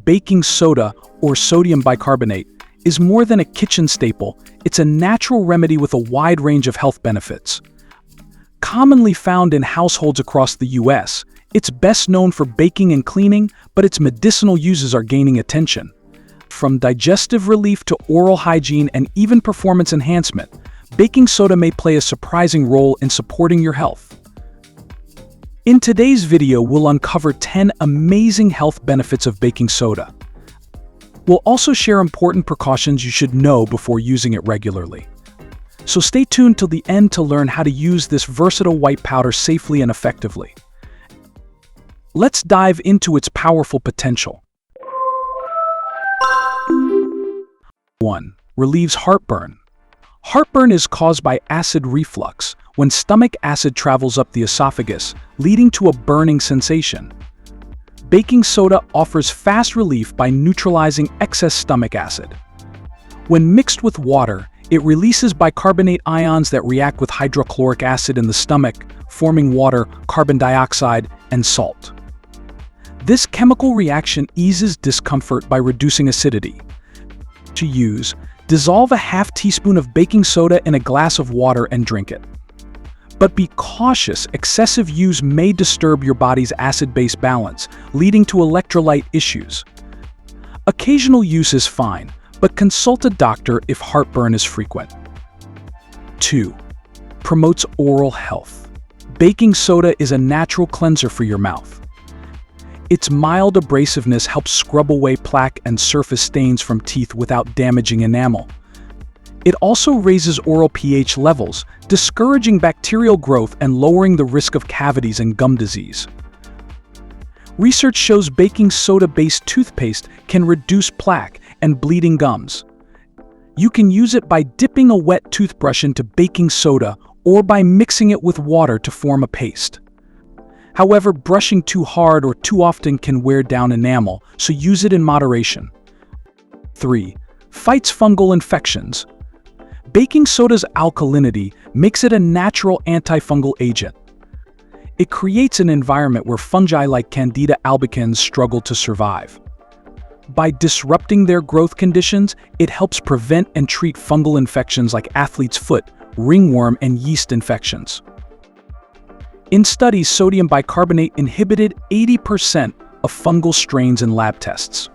baking soda, or sodium bicarbonate, is more than a kitchen staple. It's a natural remedy with a wide range of health benefits. Commonly found in households across the US, it's best known for baking and cleaning, but its medicinal uses are gaining attention. From digestive relief to oral hygiene and even performance enhancement, baking soda may play a surprising role in supporting your health. In today's video, we'll uncover 10 amazing health benefits of baking soda. We'll also share important precautions you should know before using it regularly. So stay tuned till the end to learn how to use this versatile white powder safely and effectively. Let's dive into its powerful potential. 1. Relieves heartburn. Heartburn is caused by acid reflux, when stomach acid travels up the esophagus, leading to a burning sensation. Baking soda offers fast relief by neutralizing excess stomach acid. When mixed with water, it releases bicarbonate ions that react with hydrochloric acid in the stomach, forming water, carbon dioxide, and salt. This chemical reaction eases discomfort by reducing acidity. To use, dissolve a half teaspoon of baking soda in a glass of water and drink it. But be cautious, excessive use may disturb your body's acid-base balance, leading to electrolyte issues. Occasional use is fine, but consult a doctor if heartburn is frequent. 2. Promotes oral health. Baking soda is a natural cleanser for your mouth. Its mild abrasiveness helps scrub away plaque and surface stains from teeth without damaging enamel. It also raises oral pH levels, discouraging bacterial growth and lowering the risk of cavities and gum disease. Research shows baking soda-based toothpaste can reduce plaque and bleeding gums. You can use it by dipping a wet toothbrush into baking soda or by mixing it with water to form a paste. However, brushing too hard or too often can wear down enamel, so use it in moderation. 3. Fights fungal infections. Baking soda's alkalinity makes it a natural antifungal agent. It creates an environment where fungi like Candida albicans struggle to survive. By disrupting their growth conditions, it helps prevent and treat fungal infections like athlete's foot, ringworm, and yeast infections. In studies, sodium bicarbonate inhibited 80% of fungal strains in lab tests.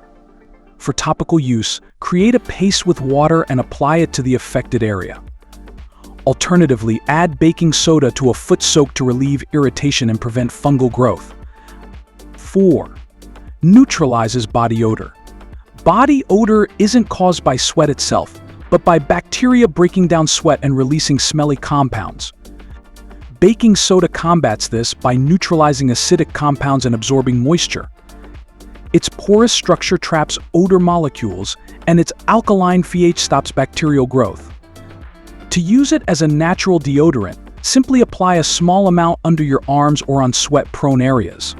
For topical use, create a paste with water and apply it to the affected area. Alternatively, add baking soda to a foot soak to relieve irritation and prevent fungal growth. 4. Neutralizes body odor. Body odor isn't caused by sweat itself, but by bacteria breaking down sweat and releasing smelly compounds. Baking soda combats this by neutralizing acidic compounds and absorbing moisture. Its porous structure traps odor molecules, and its alkaline pH stops bacterial growth. To use it as a natural deodorant, simply apply a small amount under your arms or on sweat-prone areas.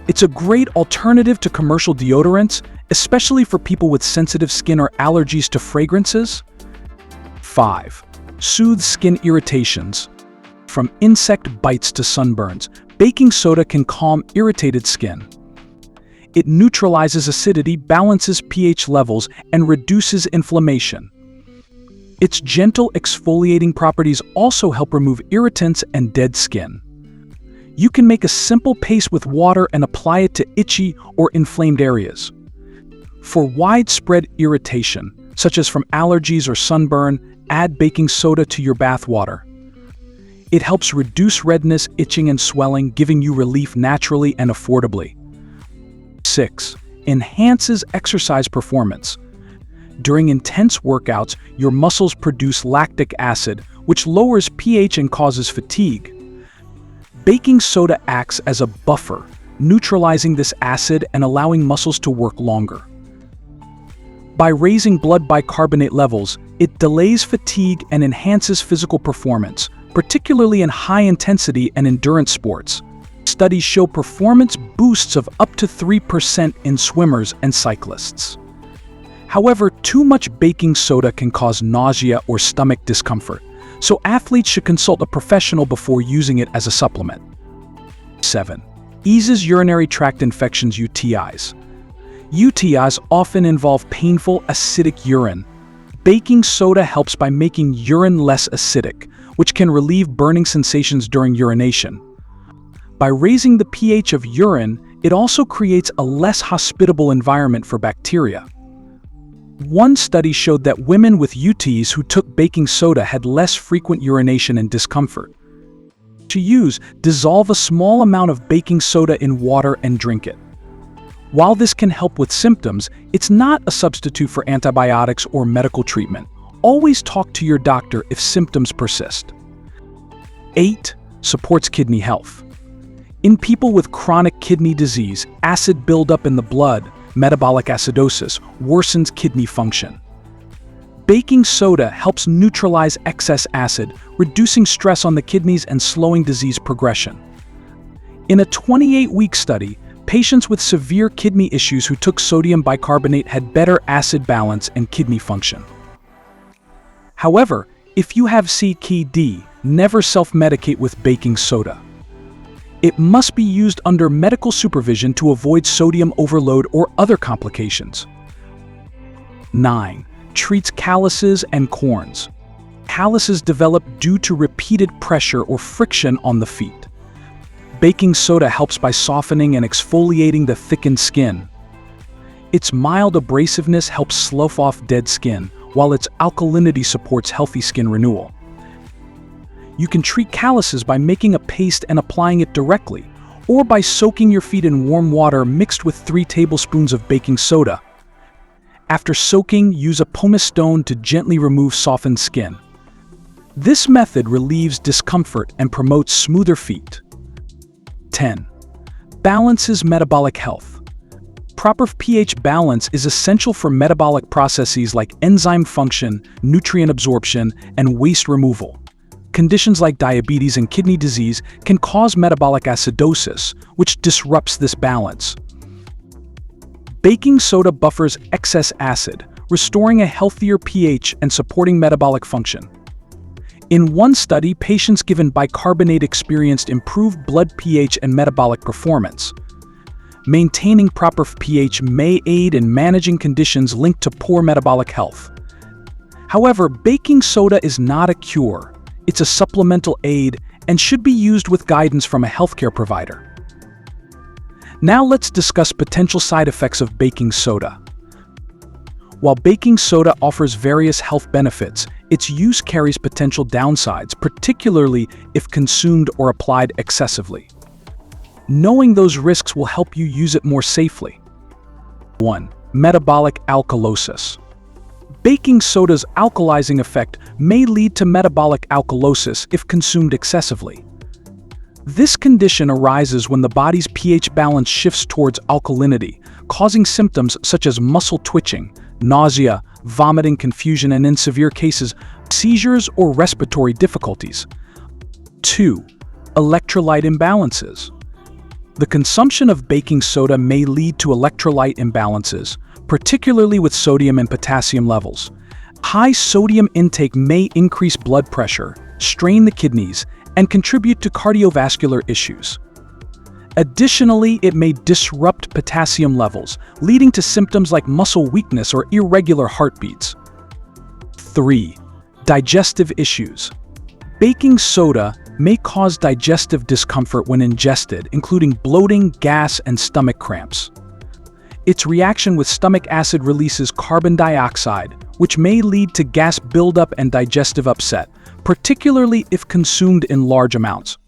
It's a great alternative to commercial deodorants, especially for people with sensitive skin or allergies to fragrances. 5. Soothes skin irritations. From insect bites to sunburns, baking soda can calm irritated skin. It neutralizes acidity, balances pH levels, and reduces inflammation. Its gentle exfoliating properties also help remove irritants and dead skin. You can make a simple paste with water and apply it to itchy or inflamed areas. For widespread irritation, such as from allergies or sunburn, add baking soda to your bath water. It helps reduce redness, itching, and swelling, giving you relief naturally and affordably. 6. Enhances exercise performance. During intense workouts, your muscles produce lactic acid, which lowers pH and causes fatigue. Baking soda acts as a buffer, neutralizing this acid and allowing muscles to work longer. By raising blood bicarbonate levels, it delays fatigue and enhances physical performance, particularly in high-intensity and endurance sports. Studies show performance boosts of up to 3% in swimmers and cyclists. However, too much baking soda can cause nausea or stomach discomfort, so athletes should consult a professional before using it as a supplement. 7. Eases urinary tract infections (UTIs). UTIs often involve painful, acidic urine. Baking soda helps by making urine less acidic, which can relieve burning sensations during urination. By raising the pH of urine, it also creates a less hospitable environment for bacteria. One study showed that women with UTIs who took baking soda had less frequent urination and discomfort. To use, dissolve a small amount of baking soda in water and drink it. While this can help with symptoms, it's not a substitute for antibiotics or medical treatment. Always talk to your doctor if symptoms persist. 8. Supports kidney health. In people with chronic kidney disease, acid buildup in the blood, metabolic acidosis, worsens kidney function. Baking soda helps neutralize excess acid, reducing stress on the kidneys and slowing disease progression. In a 28-week study, patients with severe kidney issues who took sodium bicarbonate had better acid balance and kidney function. However, if you have CKD, never self-medicate with baking soda. It must be used under medical supervision to avoid sodium overload or other complications. 9. Treats calluses and corns. Calluses develop due to repeated pressure or friction on the feet. Baking soda helps by softening and exfoliating the thickened skin. Its mild abrasiveness helps slough off dead skin, while its alkalinity supports healthy skin renewal. You can treat calluses by making a paste and applying it directly, or by soaking your feet in warm water mixed with 3 tablespoons of baking soda. After soaking, use a pumice stone to gently remove softened skin. This method relieves discomfort and promotes smoother feet. 10. Balances metabolic health. Proper pH balance is essential for metabolic processes like enzyme function, nutrient absorption, and waste removal. Conditions like diabetes and kidney disease can cause metabolic acidosis, which disrupts this balance. Baking soda buffers excess acid, restoring a healthier pH and supporting metabolic function. In one study, patients given bicarbonate experienced improved blood pH and metabolic performance. Maintaining proper pH may aid in managing conditions linked to poor metabolic health. However, baking soda is not a cure. It's a supplemental aid and should be used with guidance from a healthcare provider. Now let's discuss potential side effects of baking soda. While baking soda offers various health benefits, its use carries potential downsides, particularly if consumed or applied excessively. Knowing those risks will help you use it more safely. 1. Metabolic alkalosis. Baking soda's alkalizing effect may lead to metabolic alkalosis if consumed excessively. This condition arises when the body's pH balance shifts towards alkalinity, causing symptoms such as muscle twitching, nausea, vomiting, confusion, and in severe cases, seizures or respiratory difficulties. 2. Electrolyte imbalances. The consumption of baking soda may lead to electrolyte imbalances, particularly with sodium and potassium levels. High sodium intake may increase blood pressure, strain the kidneys, and contribute to cardiovascular issues. Additionally, it may disrupt potassium levels, leading to symptoms like muscle weakness or irregular heartbeats. 3. Digestive issues. Baking soda may cause digestive discomfort when ingested, including bloating, gas, and stomach cramps. Its reaction with stomach acid releases carbon dioxide, which may lead to gas buildup and digestive upset, particularly if consumed in large amounts.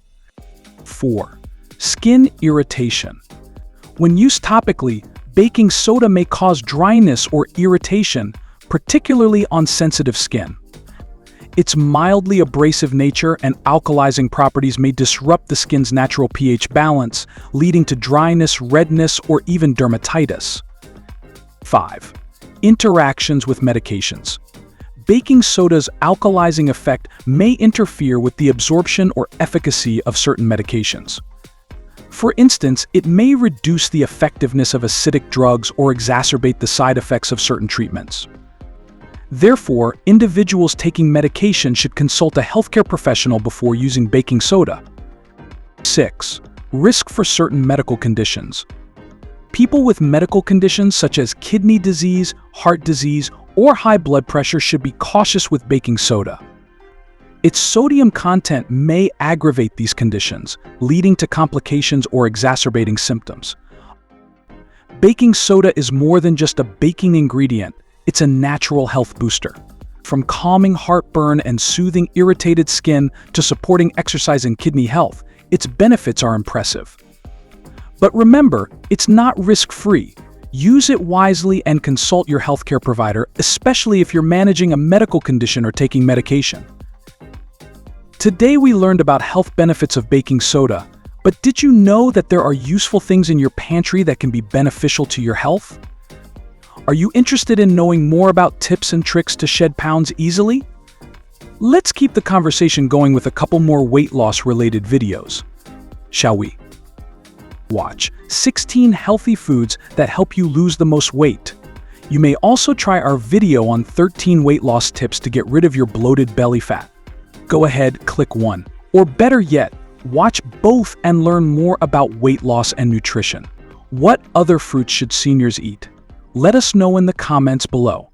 4. Skin irritation. When used topically, baking soda may cause dryness or irritation, particularly on sensitive skin. Its mildly abrasive nature and alkalizing properties may disrupt the skin's natural pH balance, leading to dryness, redness, or even dermatitis. 5. Interactions with medications. Baking soda's alkalizing effect may interfere with the absorption or efficacy of certain medications. For instance, it may reduce the effectiveness of acidic drugs or exacerbate the side effects of certain treatments. Therefore, individuals taking medication should consult a healthcare professional before using baking soda. 6. Risk for certain medical conditions. People with medical conditions such as kidney disease, heart disease, or high blood pressure should be cautious with baking soda. Its sodium content may aggravate these conditions, leading to complications or exacerbating symptoms. Baking soda is more than just a baking ingredient, it's a natural health booster. From calming heartburn and soothing irritated skin to supporting exercise and kidney health, its benefits are impressive. But remember, it's not risk-free. Use it wisely and consult your healthcare provider, especially if you're managing a medical condition or taking medication. Today we learned about health benefits of baking soda, but did you know that there are useful things in your pantry that can be beneficial to your health? Are you interested in knowing more about tips and tricks to shed pounds easily? Let's keep the conversation going with a couple more weight loss related videos. Shall we? Watch 16 healthy foods that help you lose the most weight. You may also try our video on 13 weight loss tips to get rid of your bloated belly fat. Go ahead, click one. Or better yet, watch both and learn more about weight loss and nutrition. What other fruits should seniors eat? Let us know in the comments below.